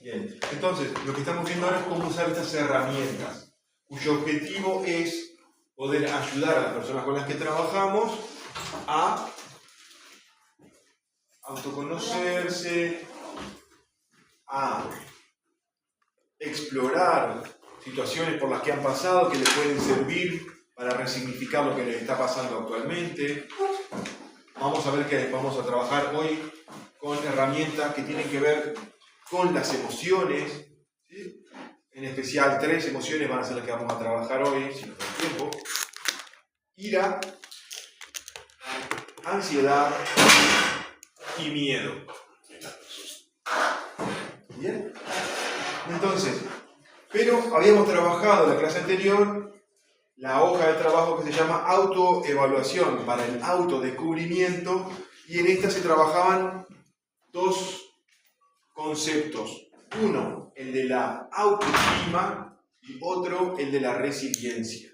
Bien, entonces lo que estamos viendo ahora es cómo usar estas herramientas, cuyo objetivo es poder ayudar a las personas con las que trabajamos a autoconocerse, a explorar situaciones por las que han pasado que les pueden servir para resignificar lo que les está pasando actualmente. Vamos a ver que vamos a trabajar hoy con herramientas que tienen que ver con las emociones, ¿sí? En especial 3 emociones van a ser las que vamos a trabajar hoy, si nos da tiempo. Ira, ansiedad y miedo. ¿Bien? Entonces, pero habíamos trabajado en la clase anterior la hoja de trabajo que se llama autoevaluación para el autodescubrimiento, y en esta se trabajaban 2 conceptos. Uno, el de la autoestima, y otro, el de la resiliencia.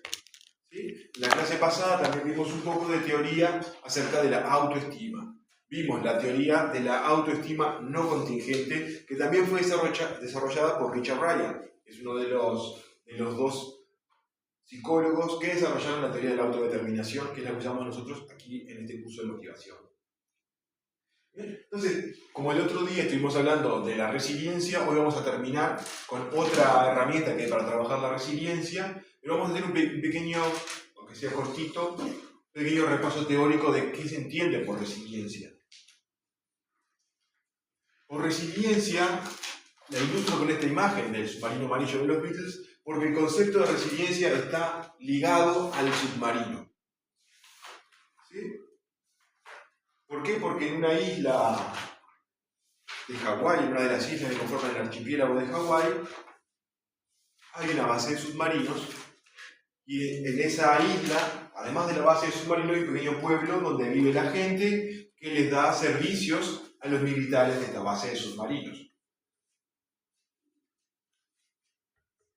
¿Sí? En la clase pasada también vimos un poco de teoría acerca de la autoestima. Vimos la teoría de la autoestima no contingente, que también fue desarrollada por Richard Ryan. Es uno de los 2 psicólogos que desarrollaron la teoría de la autodeterminación, que es la que usamos nosotros aquí en este curso de motivación. Entonces, como el otro día estuvimos hablando de la resiliencia, hoy vamos a terminar con otra herramienta que hay para trabajar la resiliencia, pero vamos a hacer un pequeño, aunque sea cortito, un pequeño repaso teórico de qué se entiende por resiliencia. Por resiliencia, la ilustro con esta imagen del submarino amarillo de los Beatles, porque el concepto de resiliencia está ligado al submarino. ¿Sí? ¿Por qué? Porque en una isla de Hawái, en una de las islas que conforman el archipiélago de Hawái, hay una base de submarinos, y en esa isla, además de la base de submarinos, hay un pequeño pueblo donde vive la gente que les da servicios a los militares de esta base de submarinos.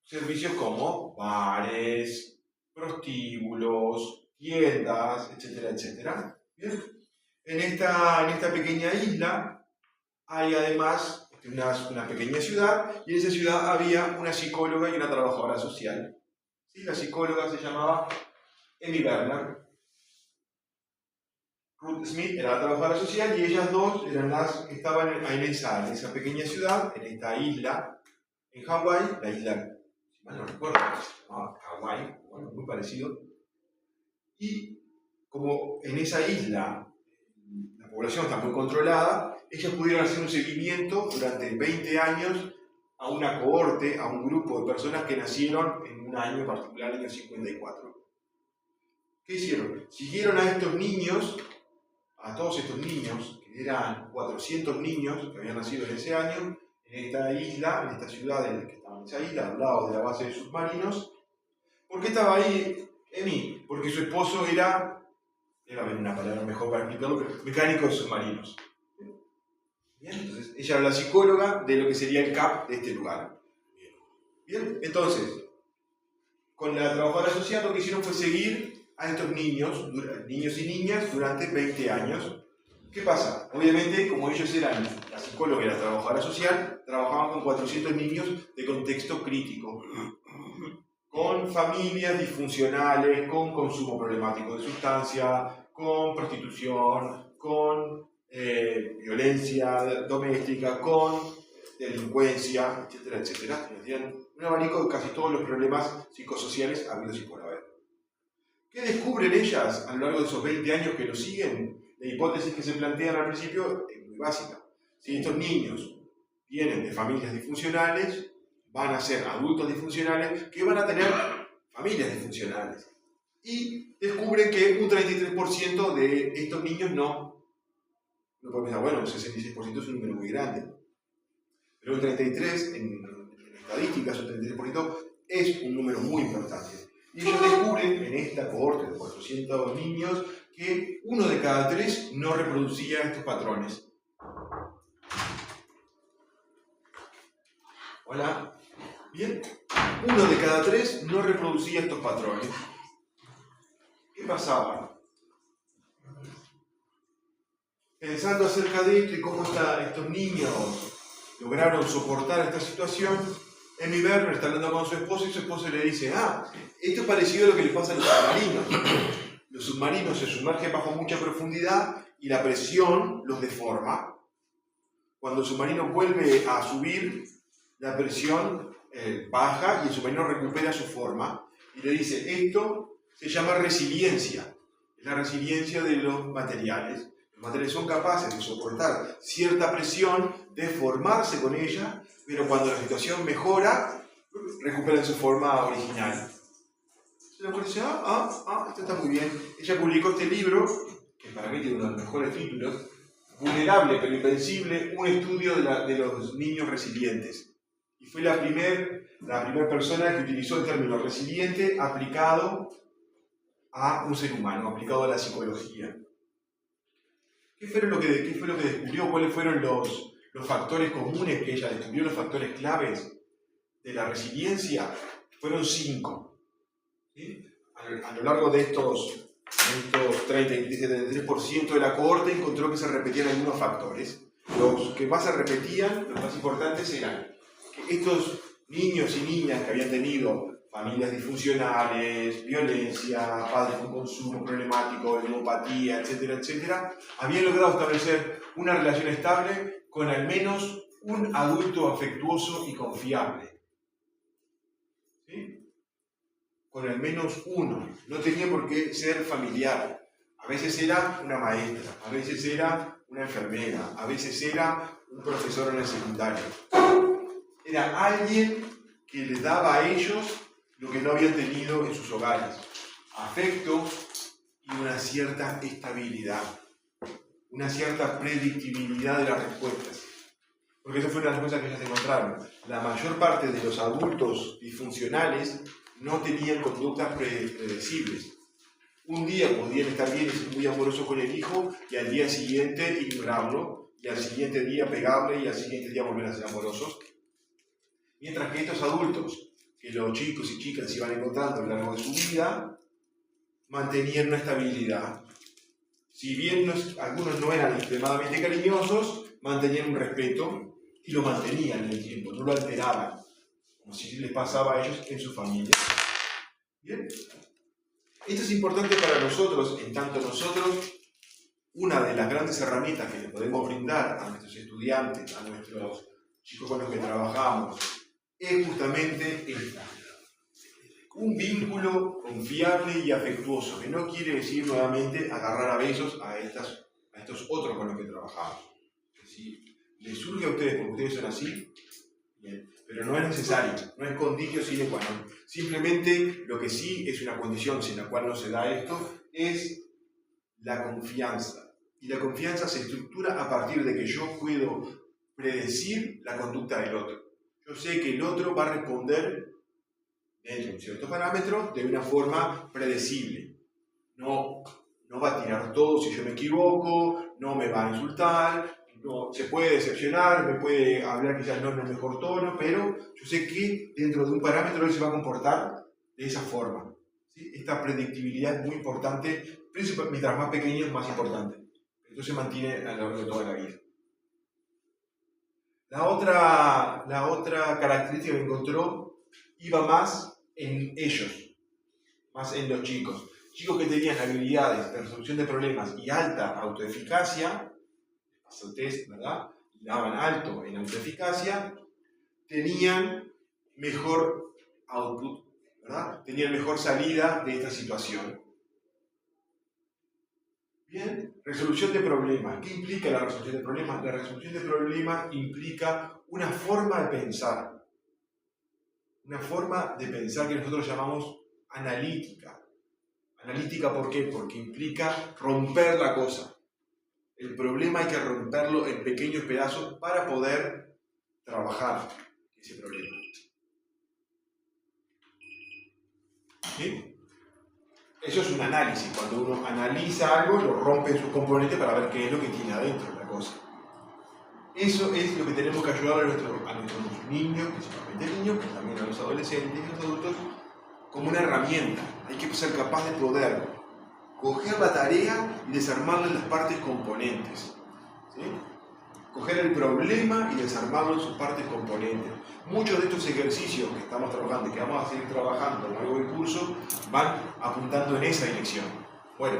Servicios como bares, prostíbulos, tiendas, etcétera, etcétera. ¿Bien? En esta pequeña isla hay además una pequeña ciudad, y en esa ciudad había una psicóloga y una trabajadora social. ¿Sí? La psicóloga se llamaba Emmy Bernard. Ruth Smith era la trabajadora social, y ellas dos eran las que estaban en esa pequeña ciudad, en esta isla, en Hawái, la isla, si mal no recuerdo, se llamaba Hawái, bueno, muy parecido. Y como en esa isla la población está muy controlada, ellas pudieron hacer un seguimiento durante 20 años a una cohorte, a un grupo de personas que nacieron en un año particular, el año 54. ¿Qué hicieron? Siguieron a estos niños, a todos estos niños, que eran 400 niños que habían nacido en ese año, en esta isla, en esta ciudad que estaba en esa isla, al lado de la base de submarinos. ¿Por qué estaba ahí Emmy? Porque su esposo era una palabra mejor para explicarlo, pero mecánico de submarinos. Bien, entonces ella era la psicóloga de lo que sería el CAP de este lugar. Bien, entonces, con la trabajadora social lo que hicieron fue seguir a estos niños y niñas durante 20 años. ¿Qué pasa? Obviamente, como ellos eran la psicóloga y la trabajadora social, trabajaban con 400 niños de contexto crítico, con familias disfuncionales, con consumo problemático de sustancia, con prostitución, con violencia doméstica, con delincuencia, etcétera, etcétera. Tenían un abanico de casi todos los problemas psicosociales habidos y por haber. ¿Qué descubren ellas a lo largo de esos 20 años que lo siguen? La hipótesis que se plantean al principio es muy básica. Si estos niños vienen de familias disfuncionales, van a ser adultos disfuncionales que van a tener familias disfuncionales. Y descubren que un 33% de estos niños no puede pensar, bueno, un 66% es un número muy grande. Pero un 33%, en estadísticas, un 33% es un número muy importante. Y ellos descubren en esta cohorte de 400 niños que 1 de cada 3 no reproducía estos patrones. Hola. Bien. 1 de cada 3 no reproducía estos patrones. ¿Qué pasaba? Pensando acerca de esto y cómo estos niños lograron soportar esta situación, Emmy Berber está hablando con su esposo y su esposo le dice, esto es parecido a lo que le pasa a los submarinos. Los submarinos se sumergen bajo mucha profundidad y la presión los deforma. Cuando el submarino vuelve a subir, la presión baja y el submarino recupera su forma. Y le dice, esto se llama resiliencia. Es la resiliencia de los materiales. Los materiales son capaces de soportar cierta presión, de formarse con ella, pero cuando la situación mejora, recuperan su forma original. La mujer dice, esto está muy bien. Ella publicó este libro, que para mí tiene uno de los mejores títulos, Vulnerable pero Invencible, un estudio de los niños resilientes. Y fue la primera persona que utilizó el término resiliente aplicado a un ser humano, aplicado a la psicología. ¿Qué fue lo que descubrió? ¿Cuáles fueron los factores comunes que ella descubrió, los factores claves de la resiliencia? Fueron 5. ¿Sí? A lo largo de estos 33% de la cohorte encontró que se repetían algunos factores. Los que más se repetían, los más importantes, eran que estos niños y niñas que habían tenido familias disfuncionales, violencia, padres con consumo problemático, ludopatía, etcétera, etcétera, habían logrado establecer una relación estable con al menos un adulto afectuoso y confiable. ¿Sí? Con al menos uno. No tenía por qué ser familiar. A veces era una maestra, a veces era una enfermera, a veces era un profesor en el secundario. Era alguien que les daba a ellos lo que no habían tenido en sus hogares. Afecto y una cierta estabilidad, una cierta predictibilidad de las respuestas. Porque eso fue una de las cosas que ellas encontraron. La mayor parte de los adultos disfuncionales no tenían conductas predecibles. Un día podían estar bien y ser muy amorosos con el hijo, y al día siguiente ignorarlo, y al siguiente día pegarle, y al siguiente día volver a ser amorosos. Mientras que estos adultos, que los chicos y chicas iban encontrando a lo largo de su vida, mantenían una estabilidad. Si bien algunos no eran extremadamente cariñosos, mantenían un respeto y lo mantenían en el tiempo, no lo alteraban, como si les pasaba a ellos en su familia. ¿Bien? Esto es importante para nosotros, en tanto nosotros, una de las grandes herramientas que le podemos brindar a nuestros estudiantes, a nuestros chicos con los que trabajamos, es justamente esta. Un vínculo confiable y afectuoso, que no quiere decir nuevamente agarrar a besos a estos otros con los que trabajamos. Si les surge a ustedes porque ustedes son así, bien, pero no es necesario, no es conditio sine qua non. Simplemente lo que sí es una condición sin la cual no se da esto es la confianza. Y la confianza se estructura a partir de que yo puedo predecir la conducta del otro. Yo sé que el otro va a responder dentro de un cierto parámetro de una forma predecible. No va a tirar todo si yo me equivoco, no me va a insultar, no, se puede decepcionar, me puede hablar quizás no en el mejor tono, pero yo sé que dentro de un parámetro él se va a comportar de esa forma. ¿Sí? Esta predictibilidad es muy importante, principalmente mientras más pequeño es más importante. Esto se mantiene a lo largo de toda la vida. La otra característica que encontró iba más en ellos, más en los chicos. Chicos que tenían habilidades de resolución de problemas y alta autoeficacia, pasó el test, ¿verdad? Y daban alto en autoeficacia, tenían mejor output, ¿verdad? Tenían mejor salida de esta situación. Bien, resolución de problemas. ¿Qué implica la resolución de problemas? La resolución de problemas implica una forma de pensar. Una forma de pensar que nosotros llamamos analítica. Analítica, ¿por qué? Porque implica romper la cosa. El problema hay que romperlo en pequeños pedazos para poder trabajar ese problema. ¿Sí? Eso es un análisis. Cuando uno analiza algo, lo rompe en sus componentes para ver qué es lo que tiene adentro la cosa. Eso es lo que tenemos que ayudar a nuestros niños, principalmente niños, pero también a los adolescentes y a los adultos, como una herramienta. Hay que ser capaz de poder coger la tarea y desarmarla en las partes componentes. ¿Sí? coger el problema y desarmarlo en sus partes componentes. Muchos de estos ejercicios que estamos trabajando y que vamos a seguir trabajando a lo largo del curso van apuntando en esa dirección. Bueno,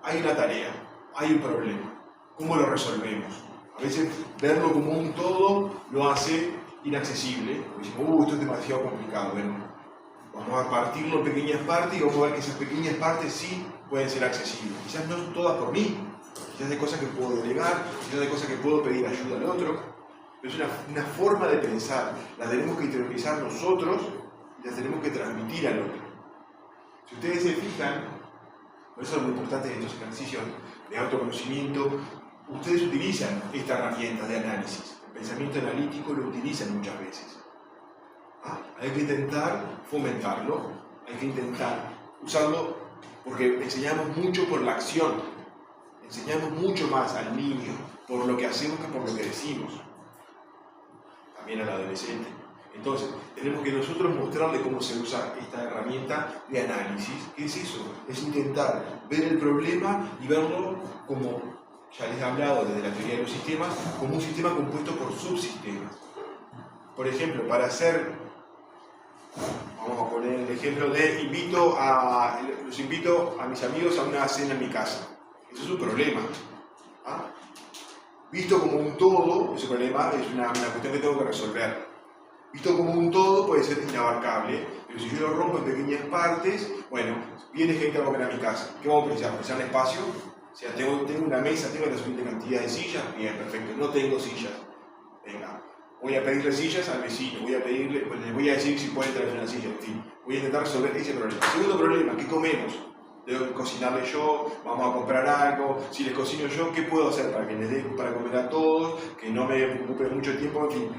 hay una tarea, hay un problema. ¿Cómo lo resolvemos? A veces verlo como un todo lo hace inaccesible. Decimos, esto es demasiado complicado. Bueno, vamos a partirlo en pequeñas partes y vamos a ver que esas pequeñas partes sí pueden ser accesibles. Quizás no son todas por mí, quizás hay cosas que puedo delegar, quizás hay cosas que puedo pedir ayuda al otro. Pero es una forma de pensar, la tenemos que interiorizar nosotros y la tenemos que transmitir al otro. Si ustedes se fijan, por eso es muy importante en estos ejercicios de autoconocimiento, ustedes utilizan esta herramienta de análisis. El pensamiento analítico lo utilizan muchas veces. Hay que intentar fomentarlo, hay que intentar usarlo porque enseñamos mucho por la acción, enseñamos mucho más al niño por lo que hacemos que por lo que decimos. También al adolescente. Entonces, tenemos que nosotros mostrarle cómo se usa esta herramienta de análisis. ¿Qué es eso? Es intentar ver el problema y verlo como, ya les he hablado desde la teoría de los sistemas, como un sistema compuesto por subsistemas. Por ejemplo, para hacer, vamos a poner el ejemplo de los invito a mis amigos a una cena en mi casa. Eso es un problema. Visto como un todo, ese problema es una cuestión que tengo que resolver. Visto como un todo puede ser inabarcable, pero si yo lo rompo en pequeñas partes, bueno, viene gente a comer a mi casa. ¿Qué vamos a pensar? ¿Pensar en espacio? O sea, tengo una mesa, tengo la suficiente cantidad de sillas, bien, perfecto, no tengo sillas. Venga, voy a pedirle sillas al vecino, les voy a decir si puede traer una silla, en fin, voy a intentar resolver ese problema. Segundo problema, ¿qué comemos? Debo cocinarle yo, vamos a comprar algo, si les cocino yo, ¿qué puedo hacer para que les dé para comer a todos, que no me ocupe mucho tiempo? En fin,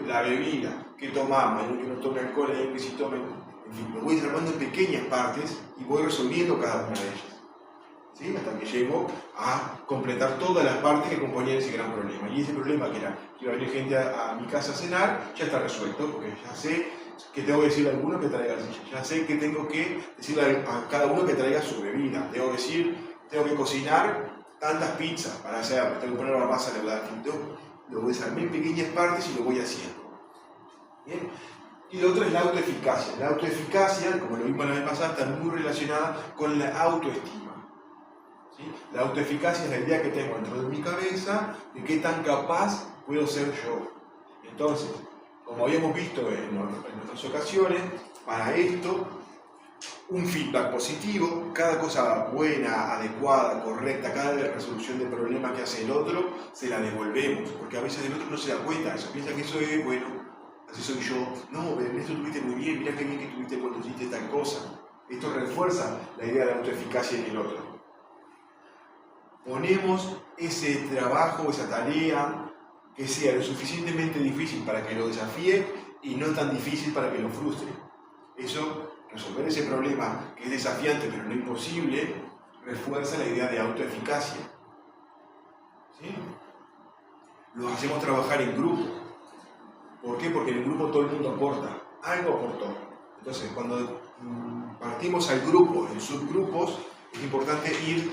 la bebida, ¿qué tomamos? Hay uno que no tome alcohol, hay uno que sí tome, en fin, lo voy desarmando en pequeñas partes y voy resolviendo cada una de ellas. ¿Sí? Hasta que llego a completar todas las partes que componían ese gran problema. Y ese problema que era que iba a venir gente a mi casa a cenar, ya está resuelto, porque ya sé que tengo que decirle a alguno que traiga silla, ya sé que tengo que decirle a cada uno que traiga su bebida, tengo que cocinar tantas pizzas para hacerlo, tengo que poner la masa en el lo voy a desarmar en pequeñas partes y lo voy haciendo. ¿Bien? Y lo otro es la autoeficacia. La autoeficacia, como lo vimos la vez pasada, está muy relacionada con la autoestima. ¿Sí? La autoeficacia es la idea que tengo dentro de mi cabeza de qué tan capaz puedo ser yo. Entonces, como habíamos visto en otras ocasiones, para esto, un feedback positivo, cada cosa buena, adecuada, correcta, cada resolución de problema que hace el otro, se la devolvemos, porque a veces el otro no se da cuenta de eso, piensa que eso es bueno, así soy yo, no, en esto estuviste muy bien, mira qué bien que estuviste cuando hiciste tal cosa. Esto refuerza la idea de autoeficacia en el otro. Ponemos ese trabajo, esa tarea, que sea lo suficientemente difícil para que lo desafíe y no tan difícil para que lo frustre. Eso, resolver ese problema que es desafiante pero no imposible, refuerza la idea de autoeficacia. ¿Sí? Lo hacemos trabajar en grupo. ¿Por qué? Porque en el grupo todo el mundo aporta. Algo aportó. Entonces, cuando partimos al grupo en subgrupos, es importante ir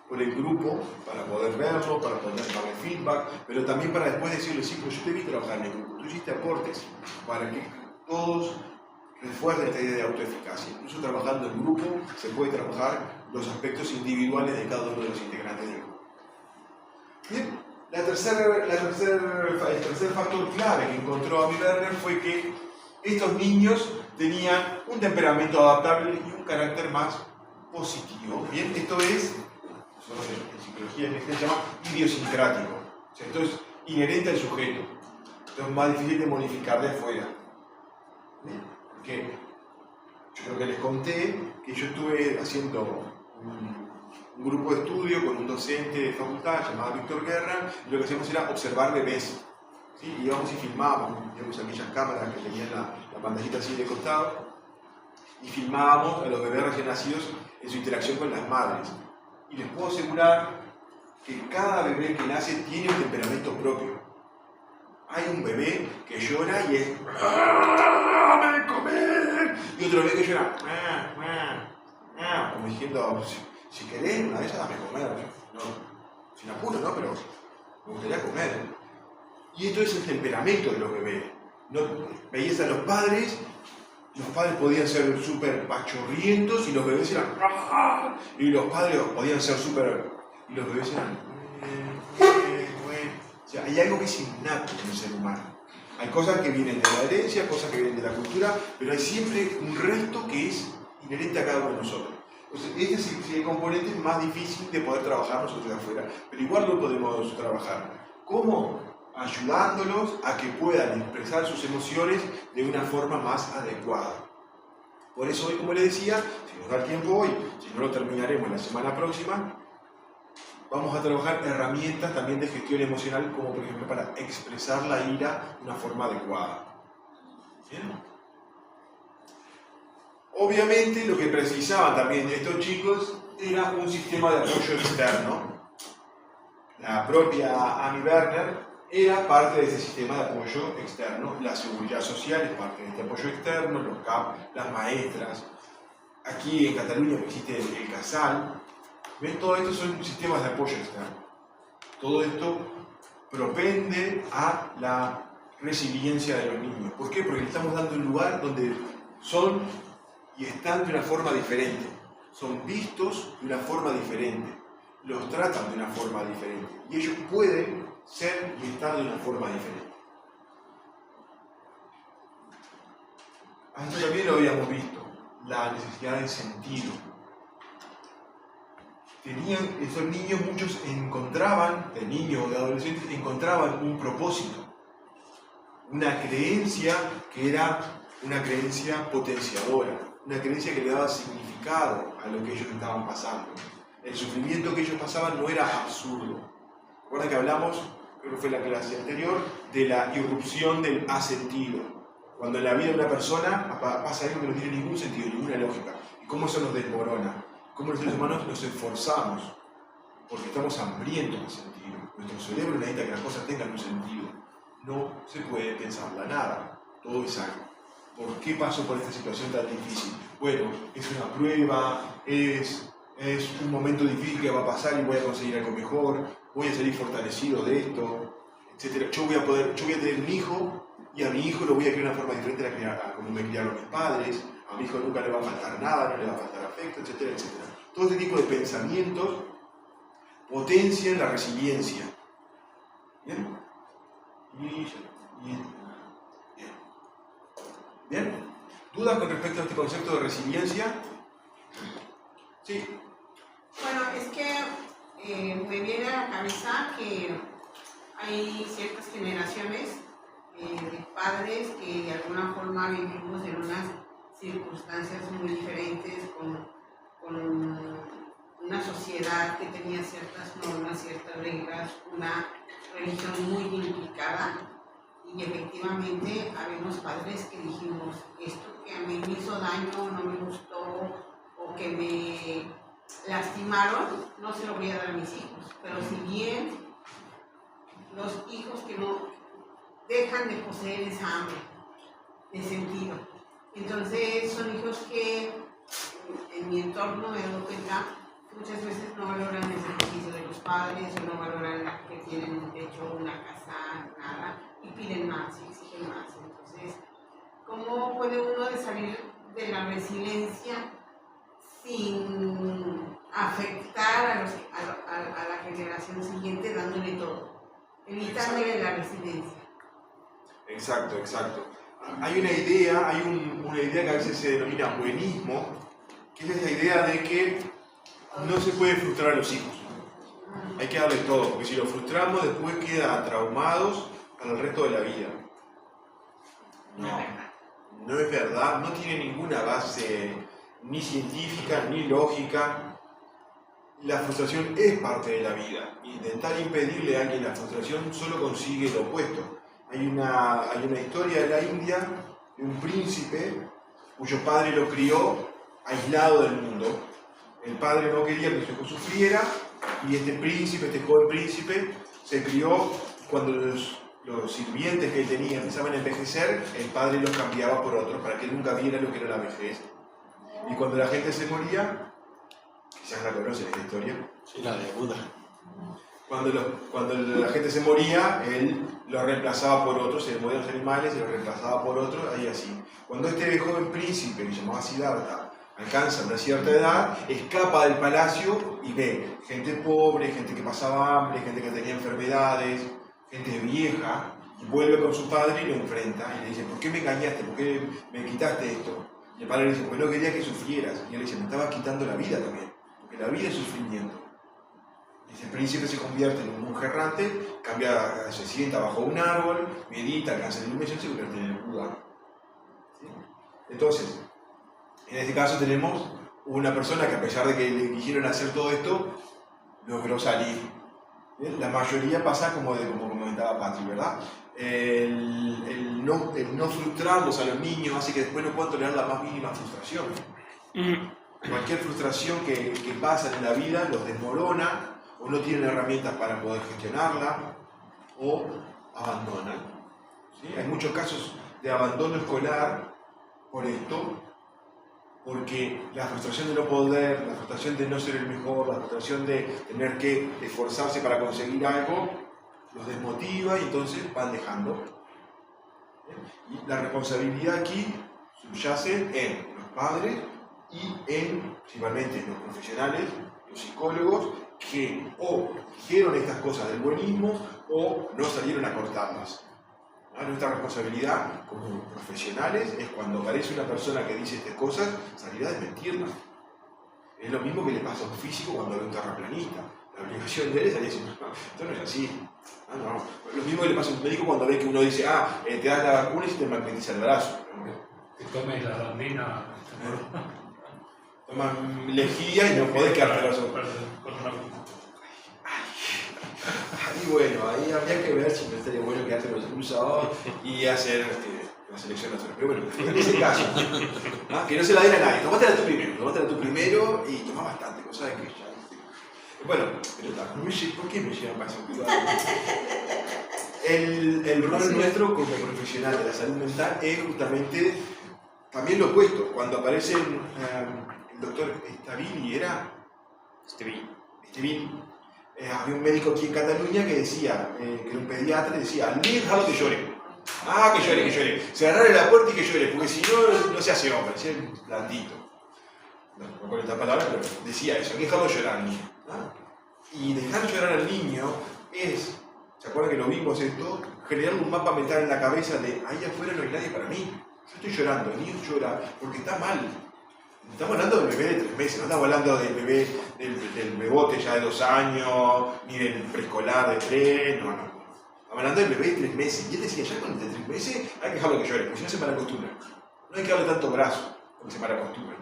por el grupo para poder verlo, para poder darle feedback, pero también para después decirle, sí, pues yo te vi trabajar en el grupo, tú hiciste aportes para que todos refuercen esta idea de autoeficacia. Incluso trabajando en grupo se puede trabajar los aspectos individuales de cada uno de los integrantes del grupo. Bien, el tercer factor clave que encontró Amy Lerner fue que estos niños tenían un temperamento adaptable y un carácter más positivo. Bien, esto es, en psicología se llama idiosincrático. O sea, esto es inherente al sujeto. Esto es más difícil de modificar de afuera. ¿Bien? Porque yo creo que les conté que yo estuve haciendo un grupo de estudio con un docente de facultad llamado Víctor Guerra, y lo que hacíamos era observar bebés. ¿Sí? Y íbamos y filmábamos, teníamos aquellas cámaras que tenían la pantallita así de costado, y filmábamos a los bebés recién nacidos en su interacción con las madres. Y les puedo asegurar que cada bebé que nace tiene un temperamento propio. Hay un bebé que llora y es ¡dame de comer! Y otro bebé que llora como diciendo, si querés, una de esas dame de comer. No, sin apuro, ¿no? Pero me gustaría comer. Y esto es el temperamento de los bebés. ¿No? Veías a los padres podían ser súper pachorrientos y los bebés eran... ¡ah! Y los padres podían ser súper... Y los bebés eran... O sea, hay algo que es innato en el ser humano. Hay cosas que vienen de la herencia, cosas que vienen de la cultura, pero hay siempre un resto que es inherente a cada uno de nosotros. Entonces, este es el componente más difícil de poder trabajar nosotros de afuera, pero igual lo podemos trabajar. ¿Cómo? Ayudándolos a que puedan expresar sus emociones de una forma más adecuada. Por eso hoy, como les decía, si nos da el tiempo hoy, si no lo terminaremos la semana próxima, vamos a trabajar herramientas también de gestión emocional, como por ejemplo para expresar la ira de una forma adecuada. ¿Bien? Obviamente lo que precisaban también estos chicos era un sistema de apoyo externo. La propia Amy Werner era parte de ese sistema de apoyo externo. La seguridad social es parte de este apoyo externo, los CAP, las maestras. Aquí en Cataluña existe el CASAL. ¿Ven? Todo esto son sistemas de apoyo externo. Todo esto propende a la resiliencia de los niños. ¿Por qué? Porque le estamos dando un lugar donde son y están de una forma diferente. Son vistos de una forma diferente. Los tratan de una forma diferente. Y ellos pueden ser y estar de una forma diferente. Esto también lo habíamos visto. La necesidad de sentido. Esos niños, muchos encontraban, de niños o de adolescentes, encontraban un propósito. Una creencia que era una creencia potenciadora. Una creencia que le daba significado a lo que ellos estaban pasando. El sufrimiento que ellos pasaban no era absurdo. Recuerda que hablamos, creo que fue la clase anterior, de la irrupción del asentido. Cuando en la vida de una persona pasa algo que no tiene ningún sentido, ninguna lógica. ¿Y cómo eso nos desmorona? Cómo los seres humanos nos esforzamos, porque estamos hambrientos de sentido. Nuestro cerebro necesita que las cosas tengan un sentido. No se puede pensar la nada, todo es algo. ¿Por qué paso por esta situación tan difícil? Bueno, es una prueba, es un momento difícil que va a pasar y voy a conseguir algo mejor, voy a salir fortalecido de esto, etc. Yo voy a tener un hijo y a mi hijo lo voy a criar de una forma diferente a como me criaron mis padres, a mi hijo nunca le va a faltar nada, no le va a faltar afecto, etcétera, etcétera. Todo este tipo de pensamientos potencian la resiliencia. ¿Bien? ¿Bien? ¿Dudas con respecto a este concepto de resiliencia? Sí. Bueno, es que me viene a la cabeza que hay ciertas generaciones de padres que de alguna forma vivimos en unas circunstancias muy diferentes, con una sociedad que tenía ciertas normas, ciertas reglas, una religión muy implicada, y efectivamente habemos padres que dijimos, esto que a mí me hizo daño, no me gustó, o que me lastimaron, no se lo voy a dar a mis hijos. Pero si bien los hijos que no dejan de poseer esa hambre de sentido, entonces son hijos que en mi entorno me doy cuenta muchas veces no valoran el sacrificio de los padres, o no valoran que tienen un techo, una casa, nada, y piden más y exigen más. Entonces, ¿cómo puede uno salir de la resiliencia sin afectar a la generación siguiente dándole todo, evitándole la resiliencia? Exacto, exacto. Hay una idea que a veces se denomina buenismo, que es esa idea de que no se puede frustrar a los hijos. Hay que darle todo, porque si los frustramos después quedan traumados para el resto de la vida. No es verdad, no tiene ninguna base ni científica ni lógica. La frustración es parte de la vida. Intentar impedirle a alguien la frustración solo consigue lo opuesto. Hay una historia de la India de un príncipe cuyo padre lo crió aislado del mundo. El padre no quería que su hijo sufriera y este joven príncipe, se crió cuando los sirvientes que él tenía empezaban a envejecer, el padre los cambiaba por otros para que él nunca viera lo que era la vejez. Y cuando la gente se moría, quizás la conocen esta historia. Sí, la de Buda. cuando la gente se moría, él lo reemplazaba por otro, se le morían los animales y lo reemplazaba por otro, ahí así. Cuando este joven príncipe, que se llamaba Siddhartha, alcanza una cierta edad, escapa del palacio y ve gente pobre, gente que pasaba hambre, gente que tenía enfermedades, gente vieja, y vuelve con su padre y lo enfrenta y le dice: ¿por qué me engañaste? ¿Por qué me quitaste esto? Y el padre le dice: porque no quería que sufrieras. Y él le dice: me estabas quitando la vida también, porque la vida es sufrimiento. Y ese príncipe se convierte en un monje errante, se sienta bajo un árbol, medita, alcanza la iluminación y se convierte en el Buda. ¿Sí? Entonces, en este caso tenemos una persona que, a pesar de que le quisieron hacer todo esto, logró salir. ¿Bien? La mayoría pasa como comentaba Patri, ¿verdad? El no frustrarlos a los niños hace que después no puedan tolerar la más mínima frustración. Cualquier frustración que pasa en la vida los desmorona, o no tienen herramientas para poder gestionarla, o abandonan. ¿Sí? Hay muchos casos de abandono escolar por esto, porque la frustración de no poder, la frustración de no ser el mejor, la frustración de tener que esforzarse para conseguir algo, los desmotiva y entonces van dejando. Y la responsabilidad aquí subyace en los padres y principalmente en los profesionales, los psicólogos, que o dijeron estas cosas del buenismo o no salieron a cortarlas. Nuestra responsabilidad como profesionales es, cuando aparece una persona que dice estas cosas, salir a desmentirla. Es lo mismo que le pasa a un físico cuando ve un terraplanista. La obligación de él es salir a decir: no, esto no es así. No. Lo mismo que le pasa a un médico cuando ve que uno dice: te das la vacuna y se te magnetiza el brazo. Que tomes la damina. Toman lejía y no podés quedarte el brazo. Y bueno, ahí habría que ver si no estaría bueno quedarte los expulsados y hacer la selección nacional. Pero bueno, en ese caso, que no se la den a nadie. Tomátela tú primero y tomá bastante, cosa de que ya. Bueno, pero ¿por qué me llevan para eso? El rol nuestro como profesional de la salud mental es justamente también lo opuesto. Cuando aparece el doctor Stavili, había un médico aquí en Cataluña que decía, que era un pediatra, y decía: déjalo que llore. Que llore. Cerrarle la puerta y que llore, porque si no, no se hace hombre, se hace blandito. No me acuerdo esta palabra, pero decía eso: déjalo llorar al niño. Y dejar llorar al niño es, ¿se acuerdan que lo vimos esto? Generar un mapa mental en la cabeza de: ahí afuera no hay nadie para mí. Yo estoy llorando, el niño llora porque está mal. Estamos hablando del bebé de 3 meses, no estamos hablando del bebé, del bebote ya de 2 años, ni del preescolar de 3, no. Estamos hablando del bebé de 3 meses. Y él decía: ya con el de 3 meses hay que dejarlo que llore, porque si no se malacostumbra. No hay que darle tanto brazo, porque se malacostumbra.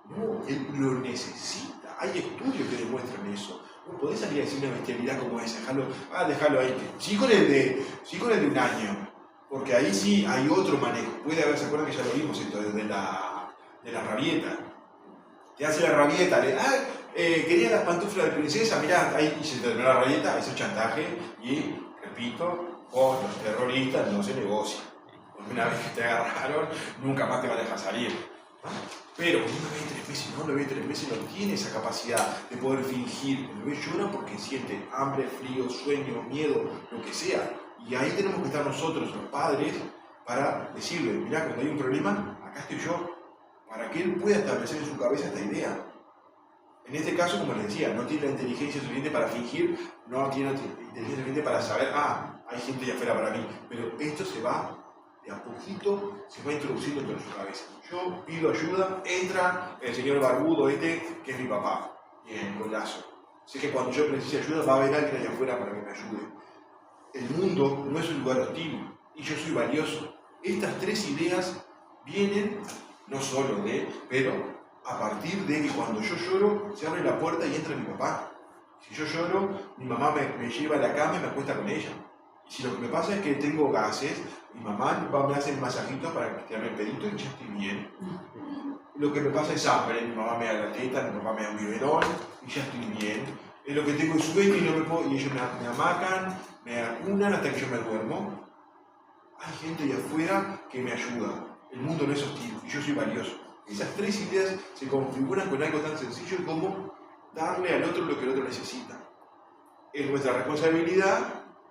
No, él lo necesita. Hay estudios que demuestran eso. No podés salir a decir una bestialidad como esa, dejarlo ahí. Sí con el de 1 año, porque ahí sí hay otro manejo. Puede haber, ¿se acuerdan que ya lo vimos esto desde de la rabieta? Te hace la rabieta, quería las pantuflas de princesa, mirá, ahí, y se terminó la rabieta, eso es chantaje, y, repito, con los terroristas no se negocia. Porque una vez que te agarraron, nunca más te van a dejar salir. Pero cuando un bebé de 3 meses, el bebé de 3 meses no tiene esa capacidad de poder fingir. El bebé llora porque siente hambre, frío, sueño, miedo, lo que sea. Y ahí tenemos que estar nosotros, los padres, para decirle: mirá, cuando hay un problema, acá estoy yo, para que él pueda establecer en su cabeza esta idea. En este caso, como les decía, no tiene la inteligencia suficiente para fingir, no tiene la inteligencia suficiente para saber: hay gente allá afuera para mí. Pero esto se va, de a poquito, se va introduciendo dentro de su cabeza. Yo pido ayuda, entra el señor barbudo que es mi papá, bien, golazo. Sé que cuando yo necesite ayuda va a haber alguien allá afuera para que me ayude. El mundo no es un lugar hostil y yo soy valioso. Estas 3 ideas vienen no solo pero a partir de que cuando yo lloro se abre la puerta y entra mi papá. Si yo lloro, mi mamá me lleva a la cama y me acuesta con ella. Y si lo que me pasa es que tengo gases, mi mamá me hace masajitos para tirarme el pedito y ya estoy bien. Lo que me pasa es hambre, mi mamá me da la teta, mi papá me da un biberón y ya estoy bien. Es lo que tengo es sueño y no me puedo, y ellos me amacan, me acunan hasta que yo me duermo. Hay gente allá afuera que me ayuda. El mundo no es hostil y yo soy valioso. Esas 3 ideas se configuran con algo tan sencillo como darle al otro lo que el otro necesita. es nuestra responsabilidad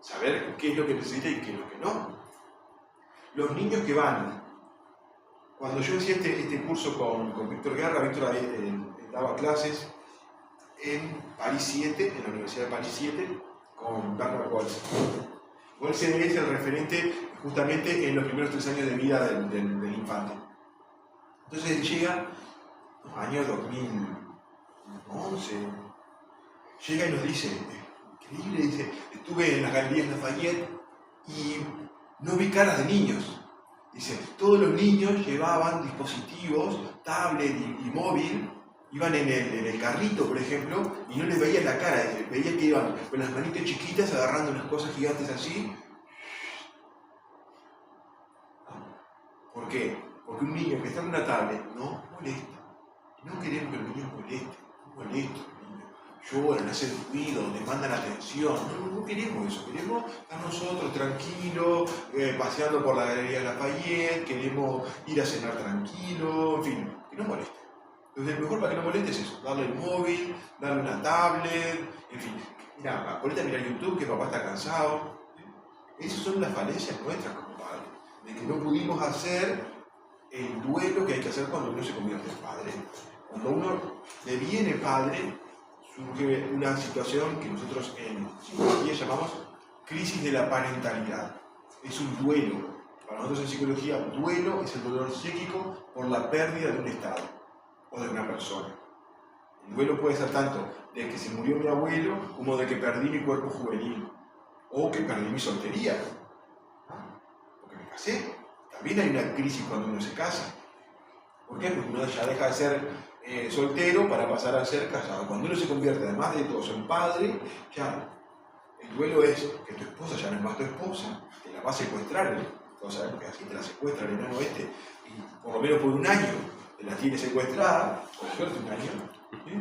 saber qué es lo que necesita y qué es lo que no. Los niños que van, cuando yo hacía este curso con Víctor Guerra, Víctor daba clases en París 7, en la Universidad de París 7, con Bernard Golse. Golse es el referente justamente en los primeros 3 años de vida del infante. Entonces él llega, año 2011, llega y nos dice, increíble, dice, estuve en las galerías Lafayette y no vi caras de niños. Dice, todos los niños llevaban dispositivos, tablet y móvil, iban en el carrito, por ejemplo, y no les veía la cara, veía que iban con las manitas chiquitas agarrando unas cosas gigantes así. ¿Por qué? Porque un niño que está en una tablet no molesta. No queremos que los niños molesten, no molesten los niños. Lloran, hacen ruido, demandan atención. No queremos eso, queremos estar nosotros tranquilos, paseando por la Galería Lafayette, queremos ir a cenar tranquilo, en fin, que no molesten. Entonces, lo mejor para que no moleste es eso, darle el móvil, darle una tablet, en fin. Mira, ponete a mirar YouTube que papá está cansado. Esas son las falencias nuestras como padres, de que no pudimos hacer el duelo que hay que hacer cuando uno se convierte en padre. Cuando uno deviene padre, surge una situación que nosotros en psicología llamamos crisis de la parentalidad. Es un duelo. Para nosotros en psicología, duelo es el dolor psíquico por la pérdida de un estado o de una persona. El duelo puede ser tanto de que se murió mi abuelo como de que perdí mi cuerpo juvenil o que perdí mi soltería. Porque me casé. También hay una crisis cuando uno se casa. ¿Por qué? Porque uno ya deja de ser soltero para pasar a ser casado. Cuando uno se convierte, además de todo, en padre, ya el duelo es que tu esposa ya no es más tu esposa, te la va a secuestrar. Todos sabemos que así te la secuestra el enano este, y por lo menos por un año te la tiene secuestrada, por suerte un año. ¿Sí?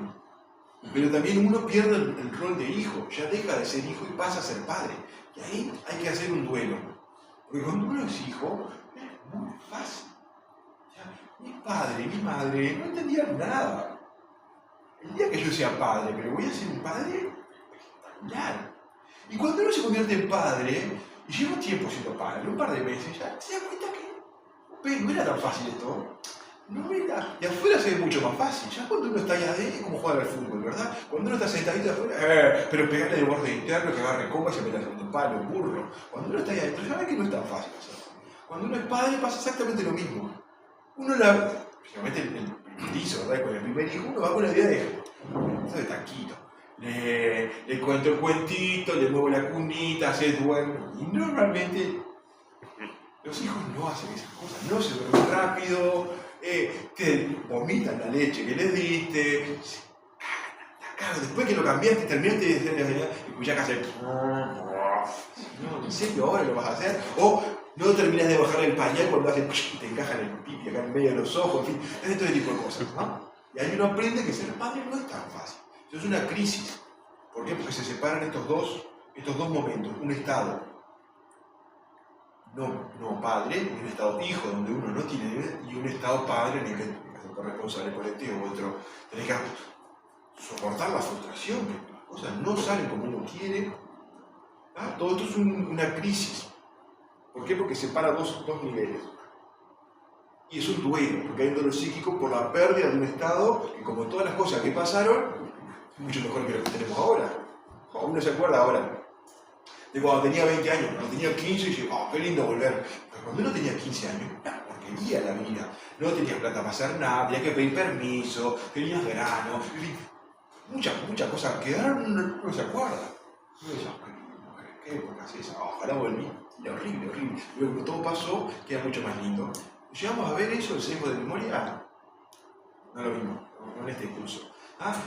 Pero también uno pierde el rol de hijo, ya deja de ser hijo y pasa a ser padre. Y ahí hay que hacer un duelo. Porque cuando uno es hijo, es muy fácil. Mi padre y mi madre no entendían nada. El día que yo sea padre, pero voy a ser un padre espectacular. Y cuando uno se convierte en padre, y lleva tiempo siendo padre, un par de meses, ya se da cuenta que no era tan fácil esto. No era. De afuera se ve mucho más fácil. Ya cuando uno está allá adentro, es como jugar al fútbol, ¿verdad? Cuando uno está sentadito afuera, pero pegarle de borde interno, que agarre copa y se meta en un palo, un burro. Cuando uno está allá adentro, ya ve que no es tan fácil hacerlo. Cuando uno es padre, pasa exactamente lo mismo. Uno especialmente el hizo, ¿verdad? Con el primer hijo, uno va con la idea de taquito. Le cuento el cuentito, le muevo la cunita, se duerme. Y normalmente los hijos no hacen esas cosas, no se duermen rápido, te vomitan la leche que les diste, se cagan. Después que lo cambiaste, terminaste de hacer, escuchás que hace. No, ¿en serio ahora lo vas a hacer? O no terminas de bajar el pañal cuando hace y te encajan el pipi acá en medio de los ojos, en fin, es todo tipo de cosas, ¿no? Y ahí uno aprende que ser padre no es tan fácil. Eso es una crisis. ¿Por qué? Porque se separan estos dos momentos, un estado no padre, y un estado hijo donde uno no tiene nivel, y un estado padre en el que tenés que ser responsable por este u otro, tenés que soportar la frustración, que las cosas no salen como uno quiere. Todo esto es una crisis. ¿Por qué? Porque separa dos niveles. Y es un duelo, porque hay un dolor psíquico por la pérdida de un estado que, como todas las cosas que pasaron, es mucho mejor que lo que tenemos ahora. Uno se acuerda ahora de cuando tenía 20 años, cuando tenía 15 y dice, qué lindo volver. Pero cuando uno tenía 15 años, era porquería la vida. No tenías plata para hacer nada, tenías que pedir permiso, tenías grano, en fin, muchas cosas quedaron, uno no se acuerda. Uno dice, ¿qué época es esa? Ojalá volví. Era horrible. Luego que todo pasó, queda mucho más lindo. ¿Llegamos a ver eso, el sesgo de memoria? No lo vimos, no en este curso.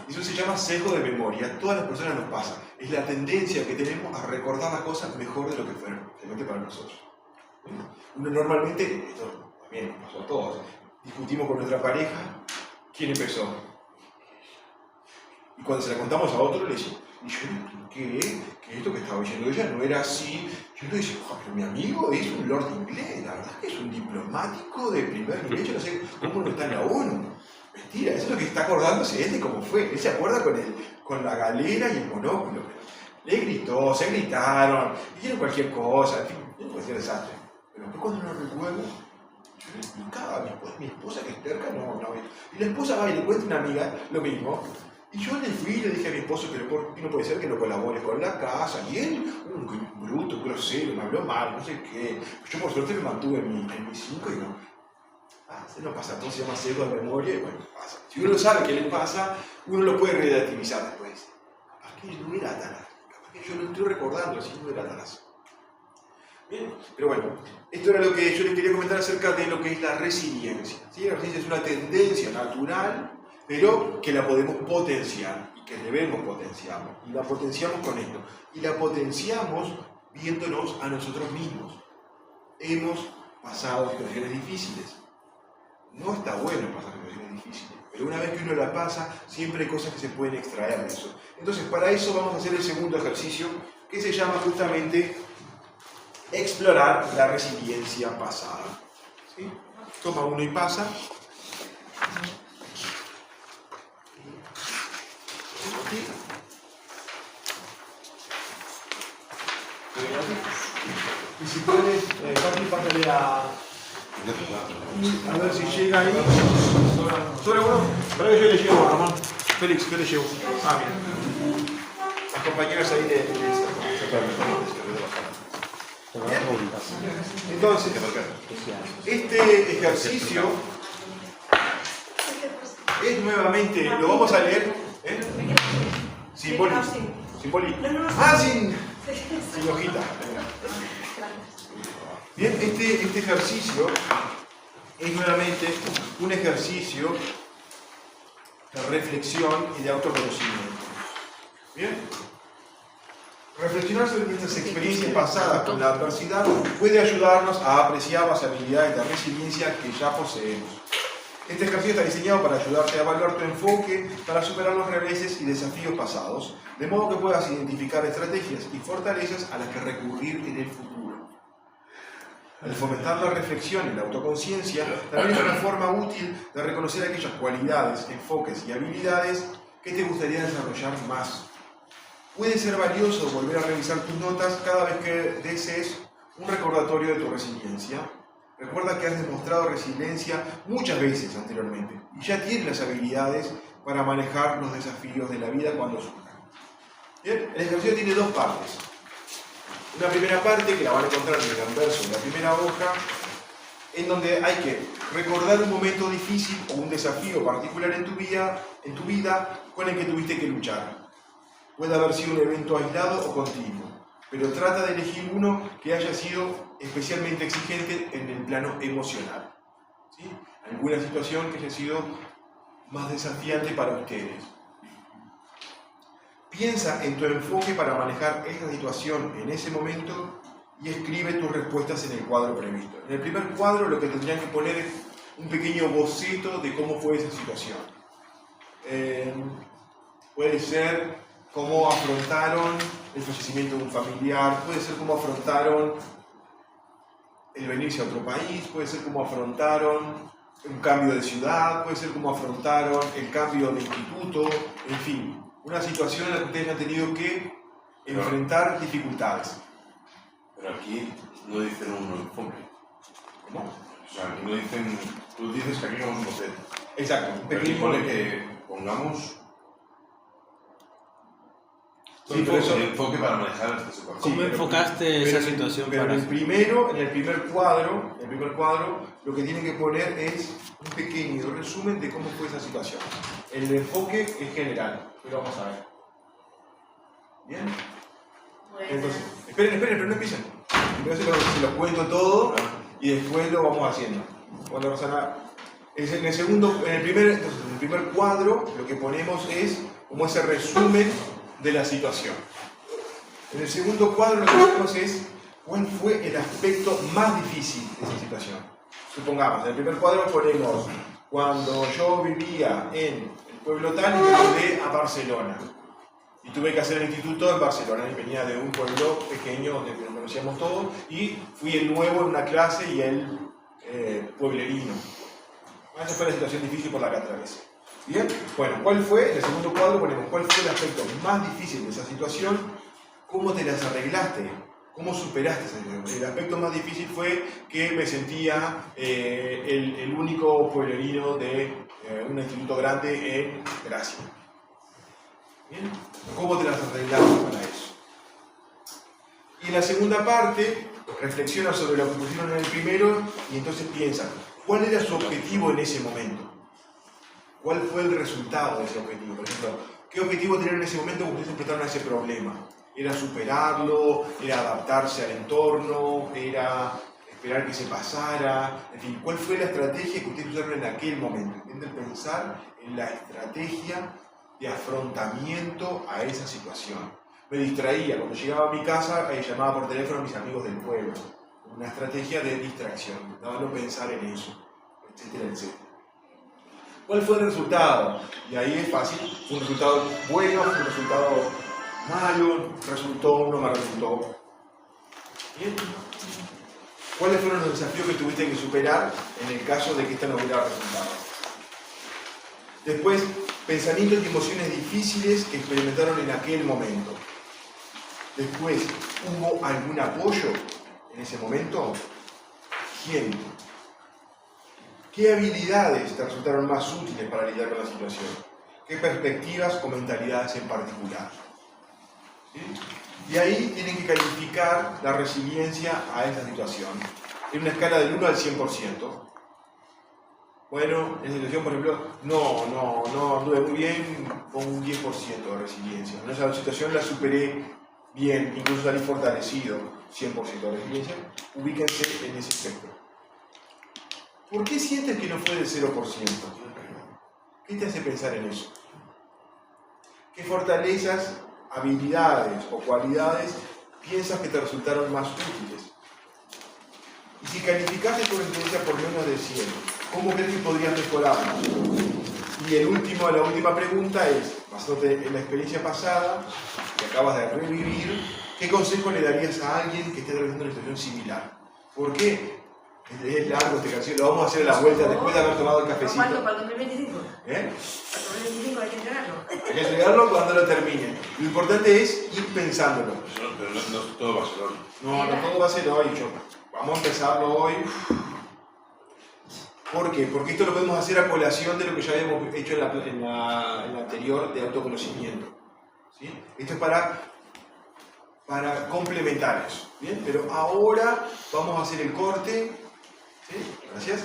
Eso se llama sesgo de memoria. Todas las personas nos pasa. Es la tendencia que tenemos a recordar las cosas mejor de lo que fueron, especialmente para nosotros. Uno normalmente, esto también nos pasó a todos, discutimos con nuestra pareja, ¿quién empezó? Y cuando se la contamos a otro, le decimos, y yo le expliqué que esto que estaba diciendo ella no era así. Yo le decía, pero mi amigo es un lord inglés, la verdad es que es un diplomático de primer nivel, yo no sé cómo no está en la ONU. Mentira, eso es lo que está acordándose él de cómo fue. Él se acuerda con la galera y el monóculo. le gritó, se gritaron, hicieron cualquier cosa, cualquier desastre. Pero después cuando lo recuerdo, yo le explicaba a mi esposa que es terca, no. Y la esposa va y le cuenta a una amiga lo mismo. Y yo le fui y le dije a mi esposo, pero ¿por qué no puede ser que no colabore con la casa? Y él, un bruto, grosero, me habló mal, no sé qué. Yo por suerte me mantuve en mi 5 y no. Se nos pasa, todo se llama sesgo de memoria y bueno, pasa. Si uno sabe qué le pasa, uno lo puede relativizar después. Capaz que no era tan así, capaz que yo lo estoy recordando, así no era tan así. Bien, pero bueno, esto era lo que yo les quería comentar acerca de lo que es la resiliencia. ¿Sí? La resiliencia es una tendencia natural, pero que la podemos potenciar y que debemos potenciarla. Y la potenciamos con esto. Y la potenciamos viéndonos a nosotros mismos. Hemos pasado situaciones difíciles. No está bueno pasar situaciones difíciles, pero una vez que uno la pasa, siempre hay cosas que se pueden extraer de eso. Entonces, para eso vamos a hacer el segundo ejercicio, que se llama justamente explorar la resiliencia pasada. ¿Sí? Toma uno y pasa. Y si puedes, Pati, pásale a ver si llega ahí. ¿Sobra uno? Para que yo le llevo, Román. Félix, yo le llevo. Bien. Las compañeras ahí le Entonces, este ejercicio es nuevamente, lo vamos a leer sin boli. Sin boli. Sin hojita. Bien, este ejercicio es nuevamente un ejercicio de reflexión y de autoconocimiento. Bien. Reflexionar sobre nuestras experiencias pasadas con la adversidad puede ayudarnos a apreciar las habilidades de resiliencia que ya poseemos. Este ejercicio está diseñado para ayudarte a evaluar tu enfoque para superar los reveses y desafíos pasados, de modo que puedas identificar estrategias y fortalezas a las que recurrir en el futuro. Al fomentar la reflexión y la autoconciencia, también es una forma útil de reconocer aquellas cualidades, enfoques y habilidades que te gustaría desarrollar más. Puede ser valioso volver a revisar tus notas cada vez que desees un recordatorio de tu resiliencia. Recuerda que has demostrado resiliencia muchas veces anteriormente y ya tienes las habilidades para manejar los desafíos de la vida cuando surjan. Bien, el ejercicio tiene dos partes. Una primera parte que la van a encontrar en el anverso de la primera hoja, en donde hay que recordar un momento difícil o un desafío particular en tu vida con el que tuviste que luchar. Puede haber sido un evento aislado o continuo, pero trata de elegir uno que haya sido especialmente exigente en el plano emocional. ¿Sí? Alguna situación que haya sido más desafiante para ustedes. Piensa en tu enfoque para manejar esta situación en ese momento y escribe tus respuestas en el cuadro previsto. En el primer cuadro lo que tendrían que poner es un pequeño boceto de cómo fue esa situación. Puede ser cómo afrontaron el fallecimiento de un familiar, puede ser cómo afrontaron el venirse a otro país, puede ser cómo afrontaron un cambio de ciudad, puede ser cómo afrontaron el cambio de instituto, en fin, una situación en la que ustedes han tenido que enfrentar dificultades. Pero aquí no dicen un enfoque. ¿Cómo? O sea, aquí no dicen, tú dices que aquí vamos a hacer. Exacto. Pero aquí pone que pongamos Sí, pero eso, el enfoque para manejar esta situación. ¿Cómo enfocaste esa situación? Pero en el primer cuadro, lo que tienen que poner es un pequeño resumen de cómo fue esa situación. El enfoque es general, pero vamos a ver. ¿Bien? Entonces, esperen, pero no empiecen. Entonces se los cuento todo y después lo vamos haciendo. Cuando en el primer cuadro lo que ponemos es como ese resumen de la situación. En el segundo cuadro lo que ponemos es cuál fue el aspecto más difícil de esa situación. Supongamos, en el primer cuadro ponemos cuando yo vivía en el pueblo tal y me mudé a Barcelona. Y tuve que hacer el instituto en Barcelona y venía de un pueblo pequeño donde nos conocíamos todos y fui el nuevo en una clase y el pueblerino. Esa fue la situación difícil por la que atravesé. ¿Bien? Bueno, ¿cuál fue? En el segundo cuadro ponemos cuál fue el aspecto más difícil de esa situación ¿Cómo te las arreglaste? ¿Cómo superaste esa situación? El aspecto más difícil fue que me sentía el único pueblerino de un instituto grande en Gracia. ¿Bien? ¿Cómo te las arreglaste para eso? Y en la segunda parte, reflexiona sobre lo que pusieron en el primero y entonces piensa, ¿cuál era su objetivo en ese momento? ¿Cuál fue el resultado de ese objetivo? Por ejemplo, ¿qué objetivo tenían en ese momento cuando ustedes se enfrentaron a ese problema? ¿Era superarlo? ¿Era adaptarse al entorno? ¿Era esperar que se pasara? En fin, ¿cuál fue la estrategia que ustedes usaron en aquel momento? Intenten pensar en la estrategia de afrontamiento a esa situación. Me distraía, cuando llegaba a mi casa llamaba por teléfono a mis amigos del pueblo. Una estrategia de distracción, no pensar en eso, etcétera, etcétera. ¿Cuál fue el resultado? Y ahí es fácil, fue un resultado bueno, fue un resultado malo, resultó, no me resultó. ¿Bien? ¿Cuáles fueron los desafíos que tuviste que superar en el caso de que esta no hubiera resultado? Después, pensamientos y emociones difíciles que experimentaron en aquel momento. Después, ¿hubo algún apoyo en ese momento? ¿Quién? ¿Qué habilidades te resultaron más útiles para lidiar con la situación? ¿Qué perspectivas o mentalidades en particular? ¿Sí? Y ahí tienen que calificar la resiliencia a esa situación en una escala del 1 al 100%. Bueno, en esa situación, por ejemplo, no anduve muy bien, con un 10% de resiliencia. En esa situación la superé bien, incluso salí fortalecido, 100% de resiliencia. Ubíquense en ese espectro. ¿Por qué sientes que no fue del 0%? ¿Qué te hace pensar en eso? ¿Qué fortalezas, habilidades o cualidades piensas que te resultaron más útiles? Y si calificaste tu experiencia por menos de 100, ¿cómo crees que podrías mejorarlo? Y la última pregunta es, basándote en la experiencia pasada que acabas de revivir, ¿qué consejo le darías a alguien que esté atravesando una situación similar? ¿Por qué? Es largo esta canción, lo vamos a hacer a la vuelta después de haber tomado el cafecito. ¿Cuándo? ¿Para el 2025? ¿Eh? Para el 2025 hay que entregarlo. Hay que entregarlo cuando lo termine. Lo importante es ir pensándolo. Pero no todo va a ser hoy. No todo va a ser hoy. Vamos a empezarlo hoy. ¿Por qué? Porque esto lo podemos hacer a colación de lo que ya habíamos hecho en la anterior de autoconocimiento. ¿Sí? Esto es para complementar eso. ¿Bien? Pero ahora vamos a hacer el corte. ¿Sí? Gracias.